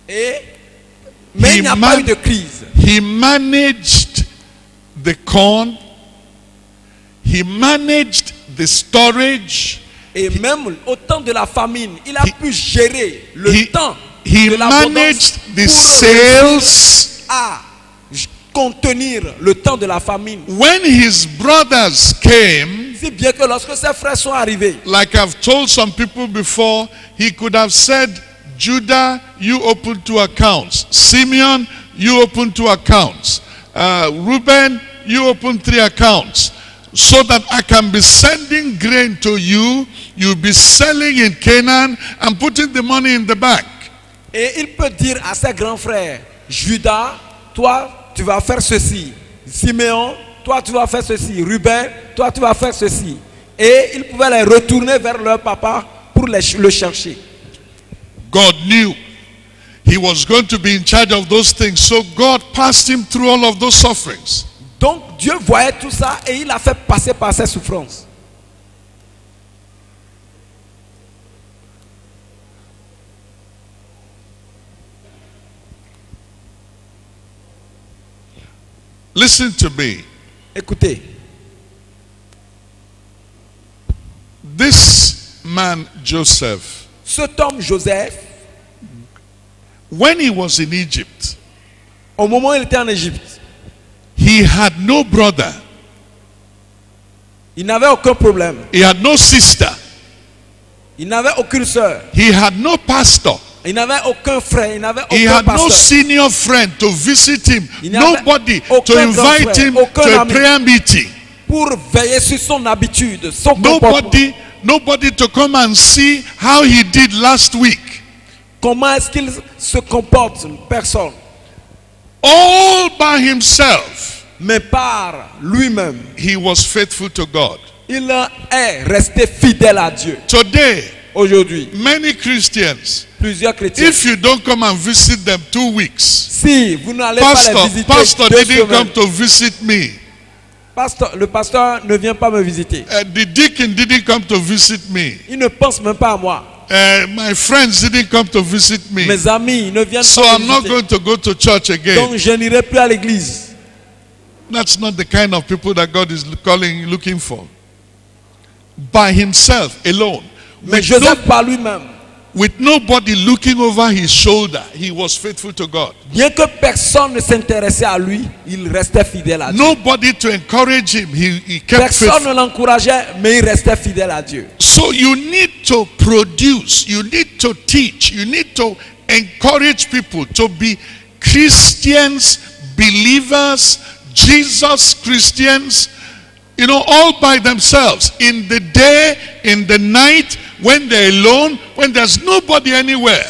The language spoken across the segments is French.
Mais il n'y a pas eu de crise. He managed the corn. He managed the storage. Et même au temps de la famine, il a pu gérer le temps He de l'abondance managed the pour sales. à contenir le temps de la famine. When his brothers came, Si bien que lorsque ses frères sont arrivés, like I've told some people before, he could have said, Judah, you open 2 accounts. Simeon, you open 2 accounts. Reuben, you open 3 accounts. So that I can be sending grain to you, you'll be selling in Canaan and putting the money in the bank. et il peut dire à ses grands frères, Judas, toi tu vas faire ceci. Siméon, toi tu vas faire ceci. Ruben, toi tu vas faire ceci. Et il pouvait les retourner vers leur papa pour le chercher. God knew he was going to be in charge of those things. So God passed him through all of those sufferings. Donc Dieu voyait tout ça et il a fait passer par ses souffrances. Listen to me. Écoutez, This man, Joseph, cet homme Joseph, when he was in Egypt, au moment où il était en Égypte, he had no brother. il n'avait aucun problème. He had no sister. Il n'avait aucune sœur. He had no pastor. Il n'avait aucun frère. Il n'avait He aucun had no pasteur. senior friend to visit him. Il n'avait Nobody aucun to invite grand frère, him aucun to a ami. prayer meeting. Pour veiller sur son habitude, son comportement. Nobody to come and see how he did last week. Comment est-ce qu'il se comporte? Personne. All by himself, Mais par lui-même, he was faithful to God. il est resté fidèle à Dieu. Today, Aujourd'hui, many Christians, plusieurs chrétiens, if you don't come and visit them 2 weeks, si vous n'allez pas les visiter pastor 2 didn't come semaines, to visit me. le pasteur ne vient pas me visiter. The deacon didn't come to visit me. Il ne pense même pas à moi. My friends didn't come to visit me. Mes amis ne viennent So pas I'm me not visiter. going to go to church again. Donc je n'irai plus à l'église. That's not the kind of people that God is looking for. By himself alone. Mais Joseph par lui-même, With nobody looking over his shoulder, he was faithful to God. bien que personne ne s'intéressait à lui, il restait fidèle à Dieu. Nobody to encourage him, he kept Personne faithful. ne l'encourageait, mais il restait fidèle à Dieu. So you need to produce, you need to teach, you need to encourage people to be Christians, believers, Jesus Christians, you know, all by themselves. In the day, in the night, when they're alone, when there's nobody anywhere,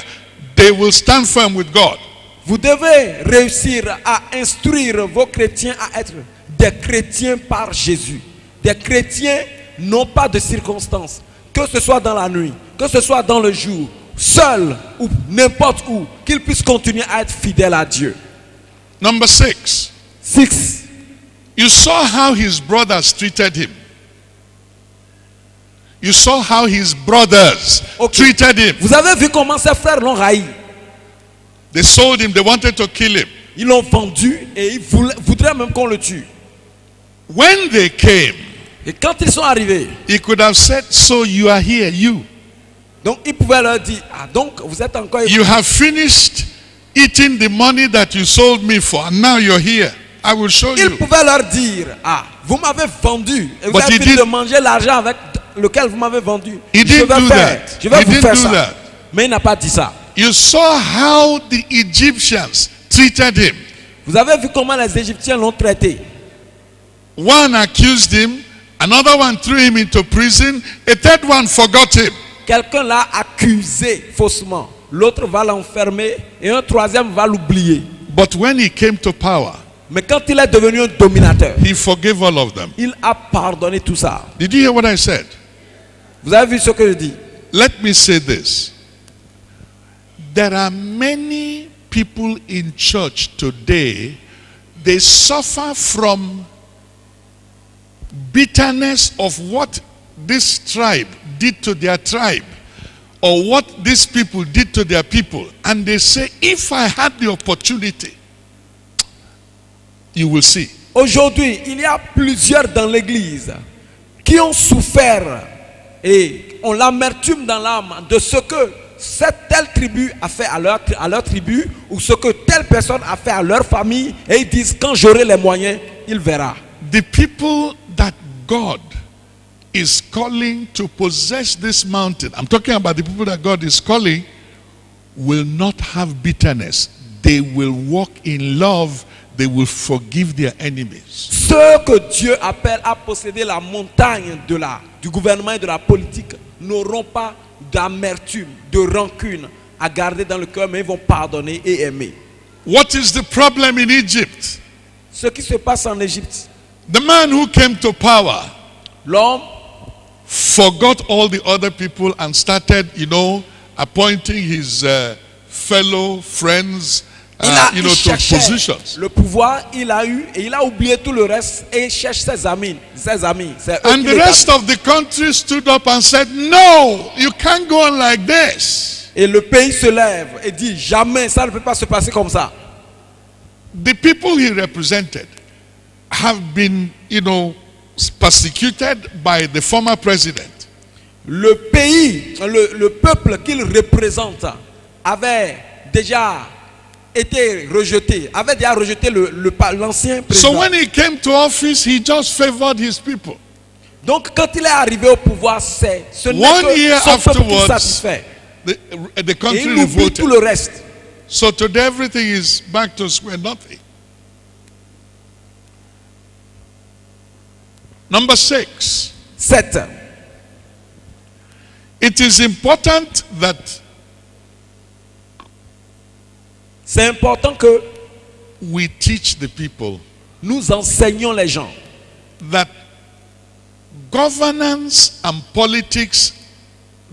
they will stand firm with God. Vous devez réussir à instruire vos chrétiens à être des chrétiens par Jésus. Des chrétiens non pas de circonstances. Que ce soit dans la nuit, que ce soit dans le jour, seul ou n'importe où, qu'ils puissent continuer à être fidèles à Dieu. Number 6. 6. You saw how his brothers treated him. You saw how his brothers treated him. Vous avez vu comment ses frères l'ont haï. They sold him, they wanted to kill him. Ils l'ont vendu et ils voudraient même qu'on le tue. When they came, Et quand ils sont arrivés, he could have said, so you are here, you. donc ils pouvaient leur dire, ah donc vous êtes encore ici. You have finished eating the money that you sold me for, and now you're here. I will show Ils you. pouvaient leur dire, ah vous m'avez vendu et vous But avez he fini de didn't- manger l'argent avec lequel vous m'avez vendu. He Je didn't vais do faire, that. je vais He vous didn't faire do ça. that. Mais il n'a pas dit ça. You saw how the Egyptians treated him. Vous avez vu comment les Égyptiens l'ont traité. One accused him, another one threw him into prison, a third one forgot him. Quelqu'un l'a accusé faussement. L'autre va l'enfermer et un troisième va l'oublier. But when he came to power, Mais quand il est devenu un dominateur, he forgave all of them. il a pardonné tout ça. Did you hear what I said? Vous avez vu ce que je dis? Let me say this. There are many people in church today, they suffer from bitterness of what this tribe did to their tribe, or what these people did to their people, and they say, if I had the opportunity, you will see. Aujourd'hui, il y a plusieurs dans l'église qui ont souffert et ont l'amertume dans l'âme de ce que cette telle tribu a fait à leur tribu, ou ce que telle personne a fait à leur famille, et ils disent quand j'aurai les moyens, il verra. The people that God is calling to possess this mountain, I'm talking about the people that God is calling, will not have bitterness. They will walk in love. They will forgive their enemies. Ceux que Dieu appelle à posséder la montagne du gouvernement et de la politique n'auront pas d'amertume, de rancune à garder dans le cœur, mais ils vont pardonner et aimer. What is the problem in Egypt? Ce qui se passe en Égypte, The man who came to power l'homme forgot all the other people and started, appointing his fellow friends, il to cherchait positions. le pouvoir, il a eu et il a oublié tout le reste et il cherche ses amis. C'est eux And qui the rest of the country stood up and said, no, you can't go on like this. Et le pays se lève et dit jamais, ça ne peut pas se passer comme ça. The people he represented have been, persecuted by the former president. Le pays, le peuple qu'il représente avait déjà été rejeté, avait déjà rejeté l'ancien président. So when he came to office, he just favored his people. Donc quand il est arrivé au pouvoir, ce n'est One year que son peuple qui afterwards, satisfait. The Et country il oublie tout revolted. le reste. So today everything is back to square nothing. Number 6. 7. It is important that C'est important que we teach the people nous enseignions les gens that governance and politics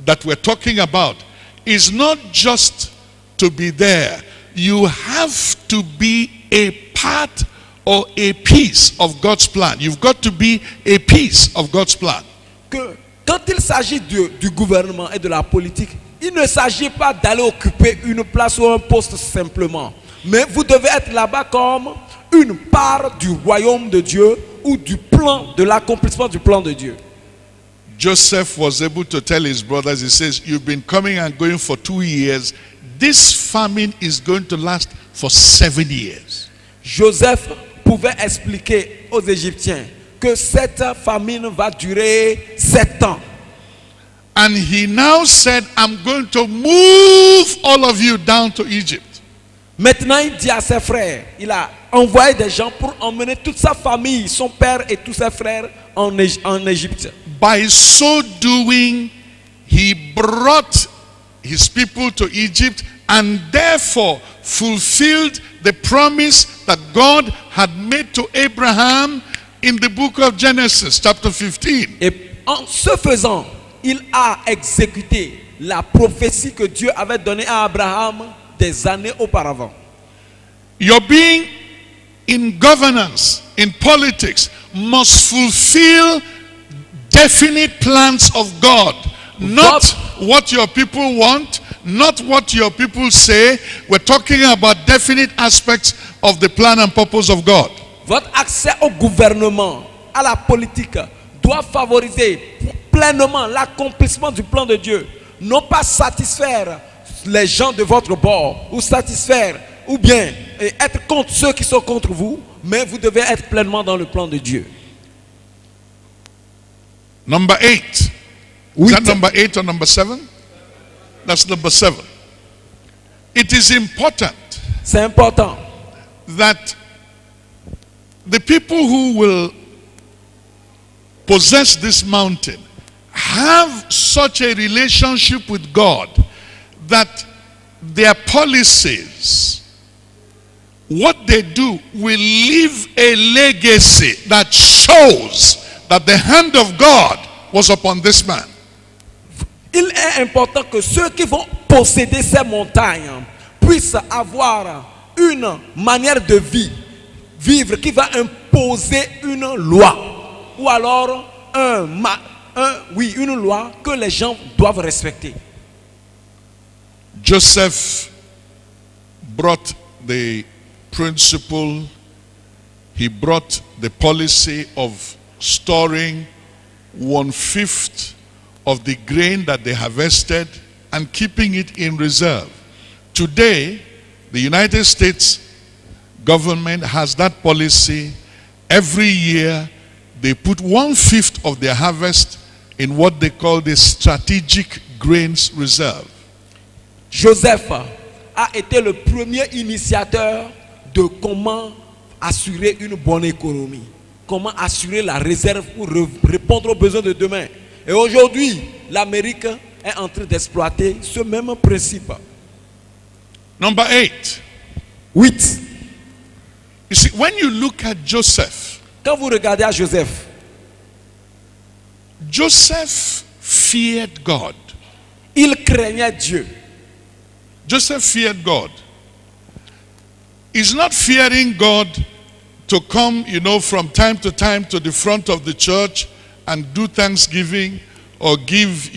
that we're talking about is not just to be there. You have to be a part or a piece of God's plan. You've got to be a piece of God's plan. que quand il s'agit du gouvernement et de la politique, il ne s'agit pas d'aller occuper une place ou un poste simplement. Mais vous devez être là-bas comme une part du royaume de Dieu ou du plan, de l'accomplissement du plan de Dieu. Joseph was able to tell his brothers, he says, you've been coming and going for 2 years. This famine is going to last for 7 years. Joseph pouvait expliquer aux Égyptiens que cette famine va durer 7 ans. And he now said, I'm going to move all of you down to Egypt. Maintenant, il dit à ses frères, il a envoyé des gens pour emmener toute sa famille, son père et tous ses frères en Égypte. By so doing, he brought his people to Egypt and therefore fulfilled the promise that God had made to Abraham in the book of Genesis, chapter 15. Et en ce faisant, il a exécuté la prophétie que Dieu avait donnée à Abraham des années auparavant. Your being in governance, in politics, must fulfill definite plans of God. Not what your people want, not what your people say. We're talking about definite aspects of the plan and purpose of God. Votre accès au gouvernement, à la politique, doit favoriser pleinement l'accomplissement du plan de Dieu. Non pas satisfaire les gens de votre bord, ou satisfaire, ou bien être contre ceux qui sont contre vous, mais vous devez être pleinement dans le plan de Dieu. Number 8. Is that number 8 or number 7? That's number 7. It is important C'est important that the people who will possess this mountain have such a relationship with God that their policies, what they do, will leave a legacy that shows that the hand of God was upon this man. Il est important que ceux qui vont posséder ces montagnes puissent avoir une manière de vivre qui va imposer une loi. Ou alors une loi que les gens doivent respecter. Joseph brought the principle, he brought the policy of storing 1/5 of the grain that they harvested and keeping it in reserve. Today, the United States government has that policy. Every year, they put 1/5 of their harvest in what they call the strategic grains reserve. Joseph a été le premier initiateur de comment assurer une bonne économie, comment assurer la réserve pour répondre aux besoins de demain. Et aujourd'hui, l'Amérique est en train d'exploiter ce même principe. Number 8. 8. You see, when you look at Joseph, Quand vous regardez à Joseph, Joseph feared God. il craignait Dieu. Joseph feared God. He's not fearing God to come, from time to time to the front of the church and do thanksgiving or give,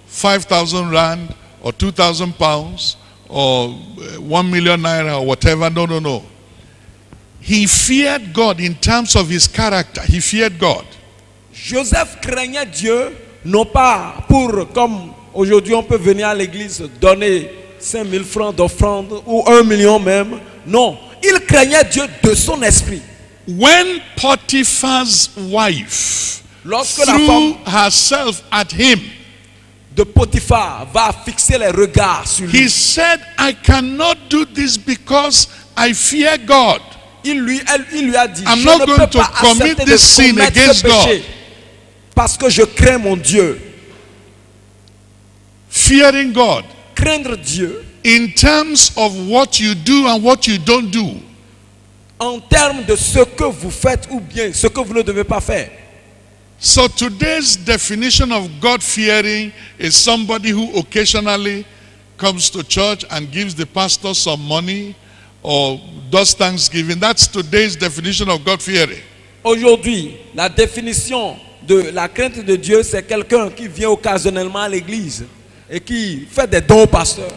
5,000 rand or 2,000 pounds or 1 million naira or whatever. No, no, no. He feared God in terms of his character. He feared God. Joseph craignait Dieu, non pas pour, comme aujourd'hui on peut venir à l'église donner 5 000 francs d'offrande ou 1 million même. Non, il craignait Dieu de son esprit. When Potiphar's wife Lorsque la threw femme herself at him, de Potiphar va fixer les regards sur lui, he said, I cannot do this because I fear God. il lui a dit, I'm je not ne going peux to pas commit accepter de this sin commettre against ce péché parce que je crains mon Dieu. Fearing God Craindre Dieu in terms of what you do and what you don't do. en termes de ce que vous faites ou bien ce que vous ne devez pas faire. So today's definition of God-fearing is somebody who occasionally comes to church and gives the pastor some money or does thanksgiving. That's today's definition of God-fearing. Aujourd'hui, la définition de la crainte de Dieu, c'est quelqu'un qui vient occasionnellement à l'église et qui fait des dons au pasteur.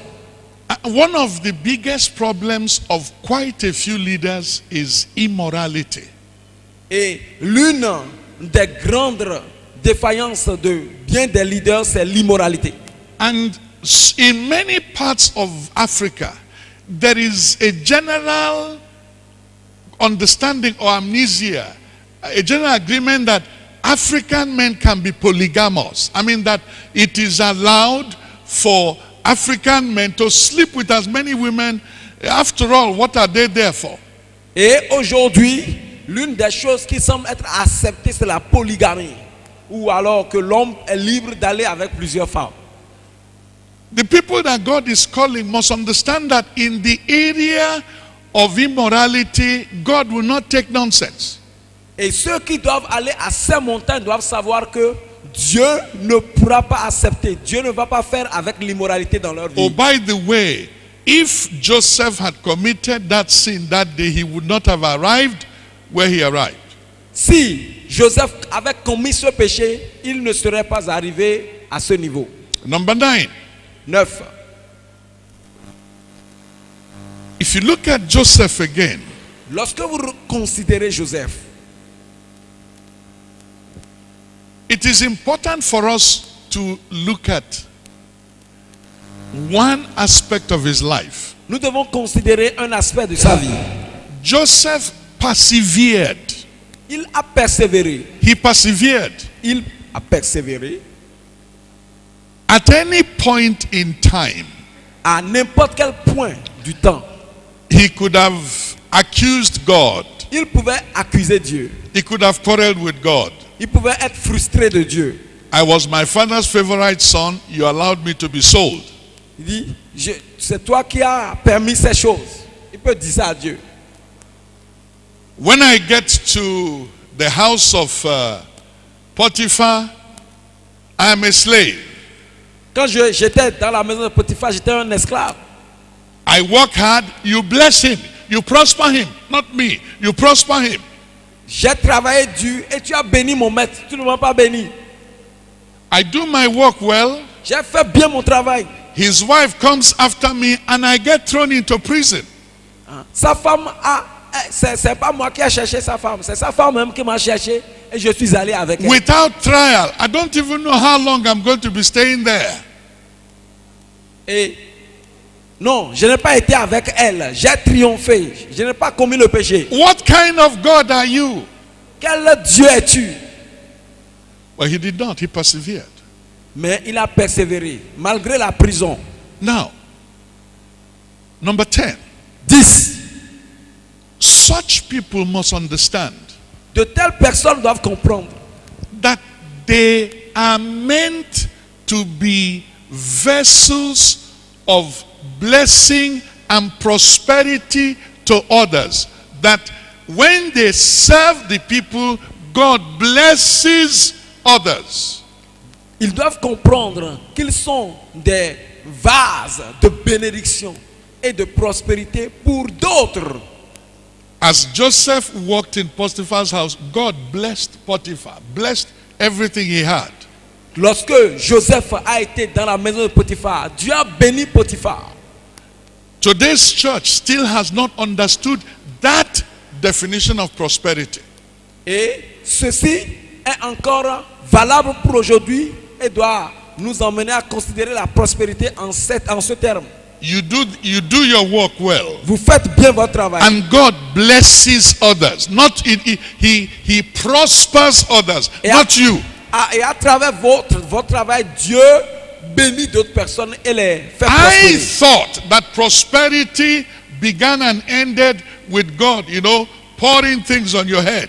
One of the biggest problems of quite a few leaders is immorality. Et l'une des grandes défaillances de bien des leaders, c'est l'immoralité. And in many parts of Africa, there is a general understanding or amnesia, a general agreement that African men can be polygamous. I mean that it is allowed for African men to sleep with as many women. After all, what are they there for? Et aujourd'hui, l'une des choses qui semble être acceptée, c'est la polygamie. Ou alors que l'homme est libre d'aller avec plusieurs femmes. The people that God is calling must understand that in the area of immorality, God will not take nonsense. Et ceux qui doivent aller à ces montagnes doivent savoir que Dieu ne pourra pas accepter. Dieu ne va pas faire avec l'immoralité dans leur vie. Oh, by the way, if Joseph had committed that sin that day, he would not have arrived where he arrived. Si Joseph avait commis ce péché, il ne serait pas arrivé à ce niveau. Number 9. 9. If you look at Joseph again, Lorsque vous considérez Joseph, it is important for us to look at one aspect of his life. nous devons considérer un aspect de sa vie. Joseph persevered. Il a persévéré. He persevered. Il a persévéré. At any point in time, À n'importe quel point du temps, he could have accused God. il pouvait accuser Dieu. He could have quarreled with God. Il pouvait être frustré de Dieu. I was my father's favorite son. You allowed me to be sold. Il dit, c'est toi qui as permis ces choses. Il peut dire ça à Dieu. When I get to the house of Potiphar, I am a slave. Quand j'étais dans la maison de Potiphar, j'étais un esclave. I work hard, you bless him, you prosper him, not me, you prosper him. J'ai travaillé dur et tu as béni mon maître. Tu ne m'as pas béni. I do my work well, J'ai fait bien mon travail. his wife comes after me and I get thrown into prison. Sa femme c'est pas moi qui ai cherché sa femme, c'est sa femme même qui m'a cherché et je suis allé avec elle. Without trial, I don't even know how long I'm going to be staying there. Et non, je n'ai pas été avec elle, j'ai triomphé, je n'ai pas commis le péché. What kind of God are you? Quel Dieu es-tu? Well, he did not. He persevered. Mais il a persévéré, malgré la prison. Now, number 10. 10. Such people must understand De telles personnes doivent comprendre that they are meant to be vessels of blessing and prosperity to others. That when they serve the people, God blesses others. Ils doivent comprendre qu'ils sont des vases de bénédiction et de prospérité pour d'autres. As Joseph walked in Potiphar's house, God blessed Potiphar, blessed everything he had. Lorsque Joseph a été dans la maison de Potiphar, Dieu a béni Potiphar. Today's church still has not understood that definition of prosperity. Et ceci est encore valable pour aujourd'hui et doit nous emmener à considérer la prospérité en ce terme. You do your work well, Vous faites bien votre travail. and God blesses others. Not he prospers others, Et not you. Et à travers votre travail, Dieu bénit d'autres personnes et les fait I prospérer. thought that prosperity began and ended with God, pouring things on your head.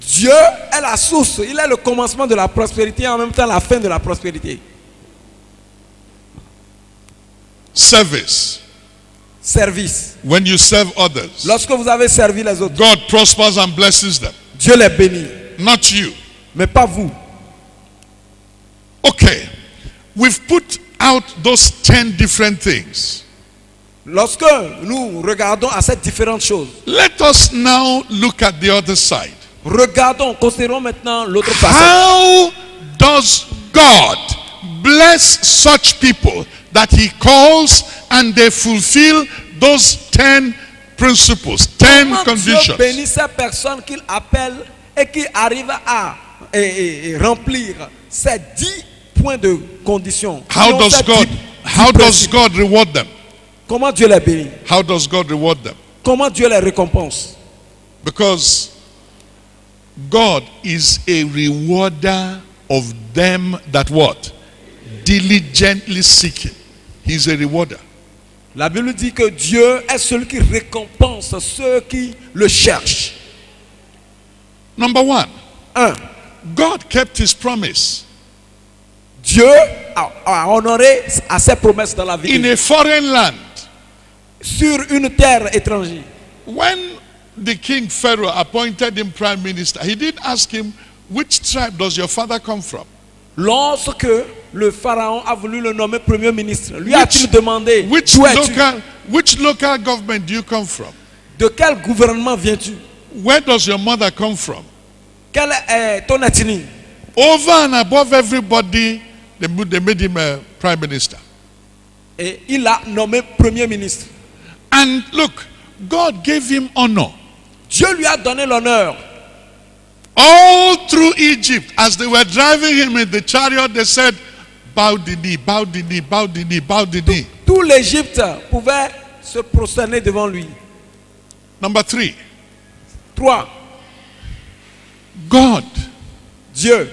Dieu est la source, il est le commencement de la prospérité et en même temps la fin de la prospérité. Service. Service. When you serve others, Lorsque vous avez servi les autres, God prospers and blesses them, Dieu les bénit, not you. mais pas vous. Okay, we've put out those 10 different things. Lorsque nous regardons à ces différentes choses, Let us now look at the other side. considérons maintenant l'autre facette. How does God bless such people that he calls and they fulfill those 10 principles, 10 Comment Dieu conditions? bénit ces personnes qu'il appelle et qui arrivent à remplir ces 10 points de condition. How does God reward them? Comment Dieu les bénit? How does God reward them? Comment Dieu les récompense? Because God is a rewarder of them that what? Diligently seek him. He's a rewarder. La Bible dit que Dieu est celui qui récompense ceux qui le cherchent. Number 1, 1. God kept his promise. Dieu a honoré à ses promesses dans la vie. In a foreign land, Sur une terre étrangère. when the king Pharaoh appointed him prime minister, he didn't ask him, which tribe does your father come from? Lorsque le pharaon a voulu le nommer premier ministre, lui a-t-il demandé Which d'où es-tu? local government do you come from? De quel gouvernement viens-tu? Where does your mother come from? Quelle est ton ethnie? Over and above everybody, they made him a prime minister. Et il a nommé premier ministre. And look, God gave him honor. Dieu lui a donné l'honneur. All through Egypt, as they were driving him in the chariot, they said, bow the knee, bow the knee, bow the knee, bow the knee. Tout l'Égypte pouvait se prosterner devant lui. Number 3, 3. God Dieu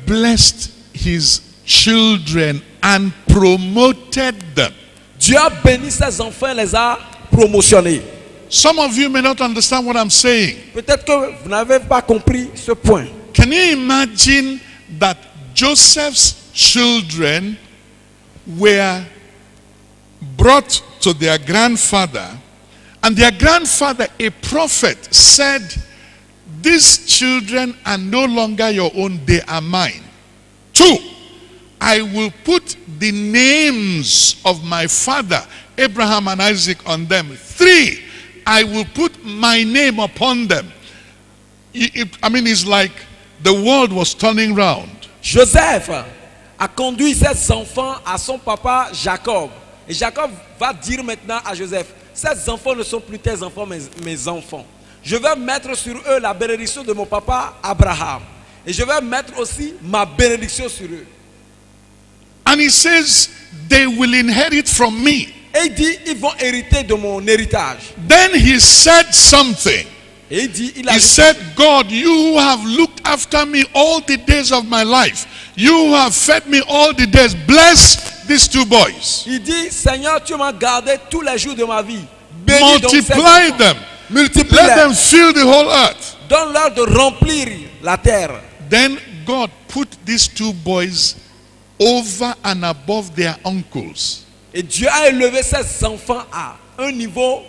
blessed his children and promoted them. Dieu a béni ses enfants et les a promotionnés. Some of you may not understand what I'm saying. Peut-être que vous n'avez pas compris ce point. Can you imagine that Joseph's children were brought to their grandfather, and their grandfather, a prophet, said, these children are no longer your own, they are mine. 2, I will put the names of my father, Abraham and Isaac, on them. 3, I will put my name upon them. It's like the world was turning round. Joseph a conduit ses enfants à son papa Jacob. Et Jacob va dire maintenant à Joseph, ces enfants ne sont plus tes enfants, mais mes enfants. Je vais mettre sur eux la bénédiction de mon papa Abraham. Et je vais mettre aussi ma bénédiction sur eux. And he says, they will inherit from me. Et il dit, ils vont hériter de mon héritage. Then he said something. Et il dit, il a He dit, said, God, you have looked after me all the days of my life. You have fed me all the days. Bless these two boys. il dit, Seigneur, tu m'as gardé tous les jours de ma vie. Bénis donc ces Multiply enfants. them. Let Multiplie-les. them fill the whole earth. Donne-leur de remplir la terre. Then God put these two boys over and above their uncles. Et Dieu a élevé ses enfants à un niveau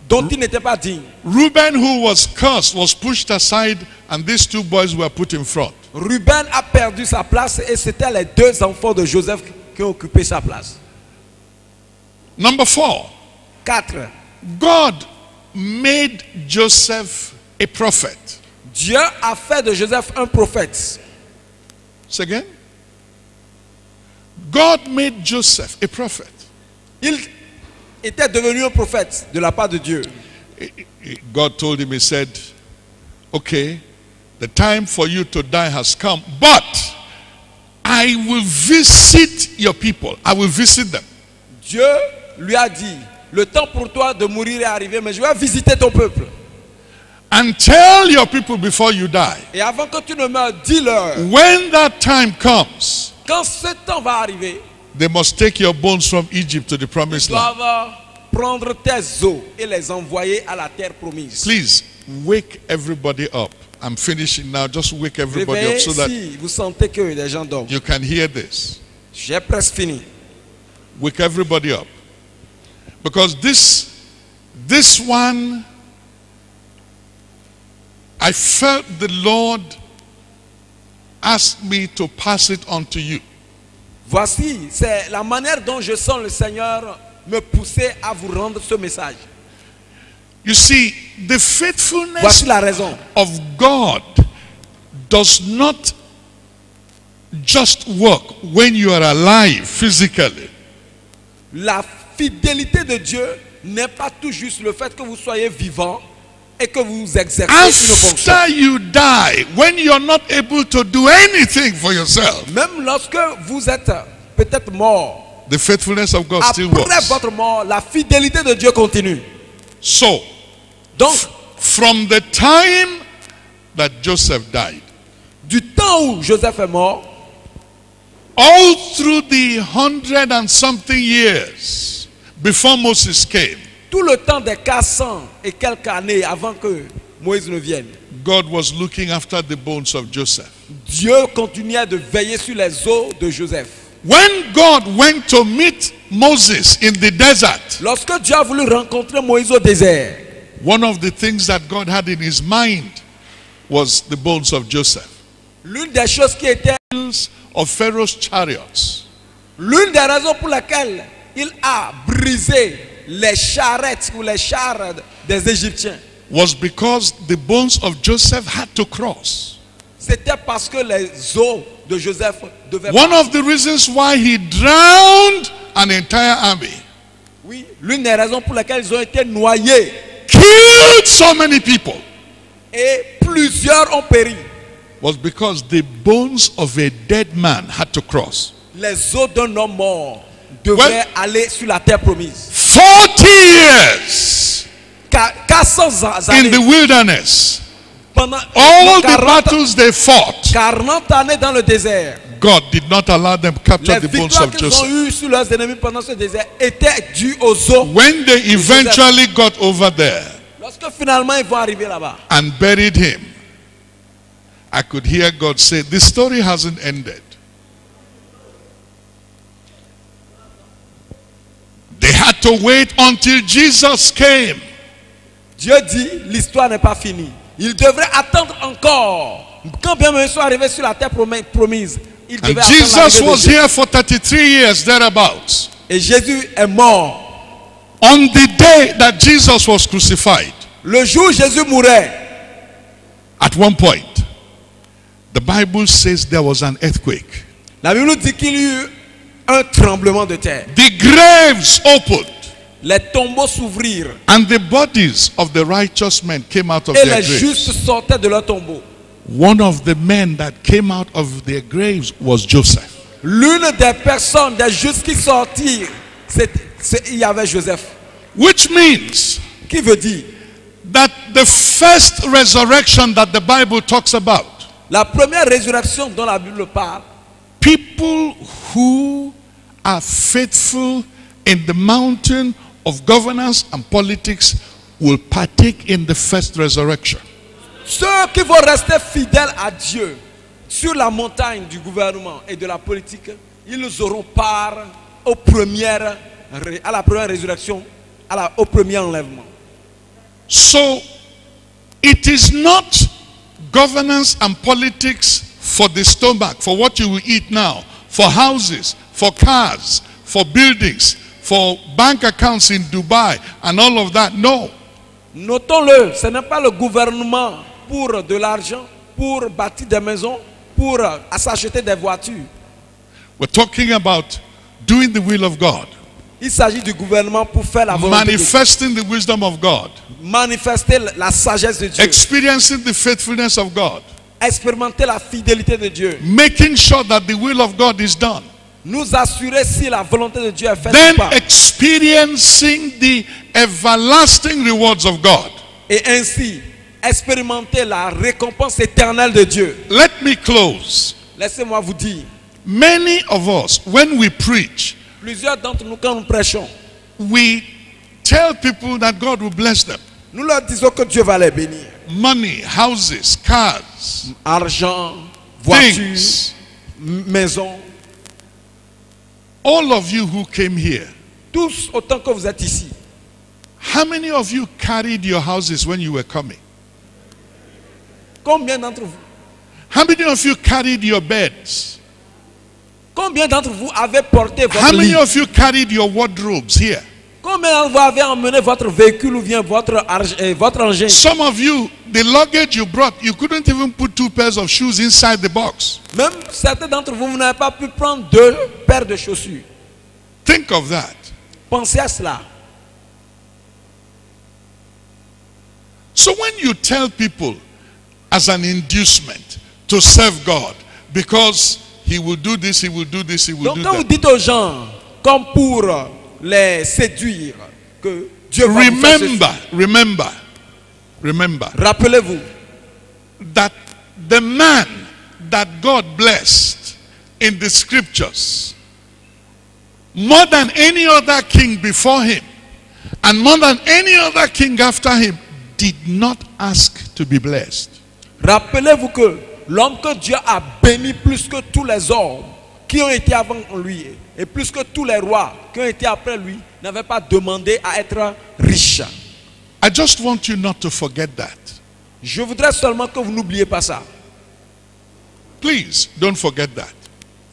dont ils n'étaient pas dignes. Reuben, who was cursed, was pushed aside, and these two boys were put in front. Ruben a perdu sa place et c'était les deux enfants de Joseph qui ont occupé sa place. Number 4, 4. God made Joseph a prophet. Dieu a fait de Joseph un prophète. Say again. God made Joseph a prophet. Il était devenu un prophète de la part de Dieu. God told him, he said, okay, the time for you to die has come, but I will visit your people. I will visit them. Dieu lui a dit, le temps pour toi de mourir est arrivé, mais je vais visiter ton peuple. And tell your people before you die, Et avant que tu ne meurs, dis-leur, when that time comes, quand ce temps va arriver, they must take your bones from Egypt to the ils promised land. doivent prendre tes os et les envoyer à la terre promise. Please wake everybody up. I'm finishing now. Just wake everybody up Réveillez so that si vous sentez que les gens dorment. you can hear this. J'ai presque fini. Wake everybody up. Because this one, I felt the Lord asked me to pass it on to you. Voici, c'est la manière dont je sens le Seigneur me pousser à vous rendre ce message. You see, the faithfulness Voici la raison. of God does not just work when you are alive physically. La fidélité de Dieu n'est pas tout juste le fait que vous soyez vivant et que vous exercez une fonction. After you die, when you're not able to do anything for yourself, Même lorsque vous êtes peut-être mort, the faithfulness of God still après works. votre mort, la fidélité de Dieu continue. So, Donc, from the time that Joseph died, du temps où Joseph est mort, all through the 100 and something years before Moses came, tout le temps des 400 et quelques années avant que Moïse ne vienne, God was looking after the bones of Joseph. Dieu continuait de veiller sur les os de Joseph. When God went to meet Moses in the desert, Lorsque Dieu a voulu rencontrer Moïse au désert, one of the things that God had in his mind was the bones of Joseph. l'une des choses qui était, Of Pharaoh's chariots. l'une des raisons pour lesquelles il a brisé les charrettes ou les chars des Égyptiens, Was because the bones of Joseph had to cross. c'était parce que les os de Joseph devaient One passer. of the reasons why he drowned an entire army, Oui, l'une des raisons pour lesquelles ils ont été noyés killed so many people, et plusieurs ont péri. was because the bones of a dead man had to cross. Les os d'un homme mort devaient aller sur la terre promise. 40 years 400 in années the wilderness, pendant all the 40 battles they fought, 40 années dans le désert. God did not allow them to capture Les the bones victoires of qu'ils ont Joseph. eues sur leurs ennemis pendant ce désert étaient dues aux os. When they eventually got over there Lorsque finalement ils vont arriver là-bas, and buried him, I could hear God say, the story hasn't ended. They had to wait until Jesus came. Dieu dit, l'histoire n'est pas finie. Il devrait attendre encore. Quand bien même ils sont arrivés sur la terre promise, il And devait Jesus attendre was l'arrivée de Dieu. here for 33 years, thereabouts. Et Jésus est mort. On the day that Jesus was crucified, Le jour où Jésus mourait, at one point, the Bible says there was an earthquake. la Bible nous dit qu'il y eut un tremblement de terre. The graves opened. Les tombeaux s'ouvrirent. And the bodies of the righteous men came out of Et their les graves. justes sortaient de leur tombeau. One of the men that came out of their graves was Joseph. L'une des personnes, des justes qui sortirent, il y avait Joseph. Which means Qui veut dire, that the first resurrection that the Bible talks about, la première résurrection dont la Bible parle, people who are faithful in the mountain of governance and politics will partake in the first resurrection. ceux qui vont rester fidèles à Dieu sur la montagne du gouvernement et de la politique, ils auront part à la première résurrection, au premier enlèvement. So it is not governance and politics for the stomach, for what you will eat now, for houses, for cars, for buildings, for bank accounts in Dubai and all of that. No. Notons-le, ce n'est pas le gouvernement pour de l'argent, pour bâtir des maisons, pour s'acheter des voitures. We're talking about doing the will of God, Il s'agit du gouvernement pour faire la volonté de Dieu, manifesting the wisdom of God, manifester la sagesse de Dieu, experiencing the faithfulness of God, expérimenter la fidélité de Dieu, making sure that the will of God is done, nous assurer si la volonté de Dieu est faite then ou pas, experiencing the everlasting rewards of God. et ainsi expérimenter la récompense éternelle de Dieu. Let me close. Laissez-moi vous dire, Many of us, when we preach, plusieurs d'entre nous, quand nous prêchons, we tell people that God will bless them. nous leur disons que Dieu va les bénir. Money, houses, cars, Argent, voiture, things. maison. All of you who came here, Tous autant que vous êtes ici. how many of you carried your houses when you were coming? Combien d'entre vous? How many of you carried your beds? Combien d'entre vous avez porté How votre many lit? of you carried your wardrobes here? Combien d'entre vous avez emmené votre véhicule ou bien votre engin? Some of you, the luggage you brought, you couldn't even put 2 pairs of shoes inside the box. Même certains d'entre vous, vous n'avez pas pu prendre 2 paires de chaussures. Think of that. Pensez à cela. So when you tell people as an inducement to serve God, because he will do this, he will do this, he will Donc do quand vous that. dites aux gens, comme pour les séduire, que Dieu va vous faire ceci. Remember Rappelez-vous that the man that God blessed in the scriptures, more than any other king before him, and more than any other king after him, did not ask to be blessed. Rappelez-vous que l'homme que Dieu a béni plus que tous les hommes qui ont été avant lui et plus que tous les rois qui ont été après lui n'avait pas demandé à être riche. I just want you not to forget that. Je voudrais seulement que vous n'oubliez pas ça. Please don't forget that.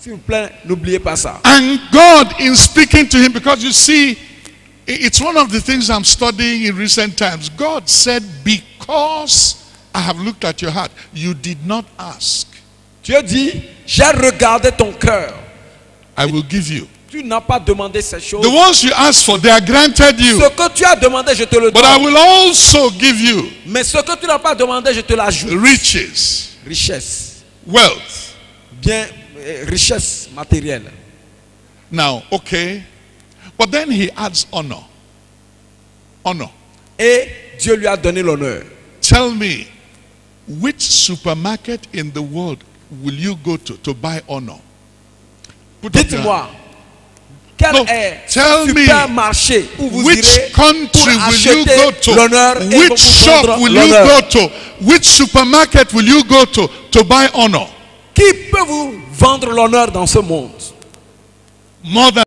S'il vous plaît, n'oubliez pas ça. And God, in speaking to him, because you see, it's one of the things I'm studying in recent times. God said, because I have looked at your heart, you did not ask, Dieu dit, j'ai regardé ton cœur. I will give you. Tu n'as pas demandé ces choses. The ones you asked for, they are granted you. Ce que tu as demandé, je te le But I donne. will also give you Mais ce que tu n'as pas demandé, je te l'ajoute. riches, Richesse. wealth. Bien, richesse matérielle. Now, okay. But then he adds honor. Honor. Et Dieu lui a donné l'honneur. Tell me, which supermarket in the world will you go to buy honor? Put up your hand. Dites-moi, quel No, est tell le me, supermarché où vous which irez pour country will you acheter go to? l'honneur et pour Which vous shop vendre will you l'honneur? go to? Which supermarket will you go to buy honor? Qui peut vous vendre l'honneur dans ce monde? More than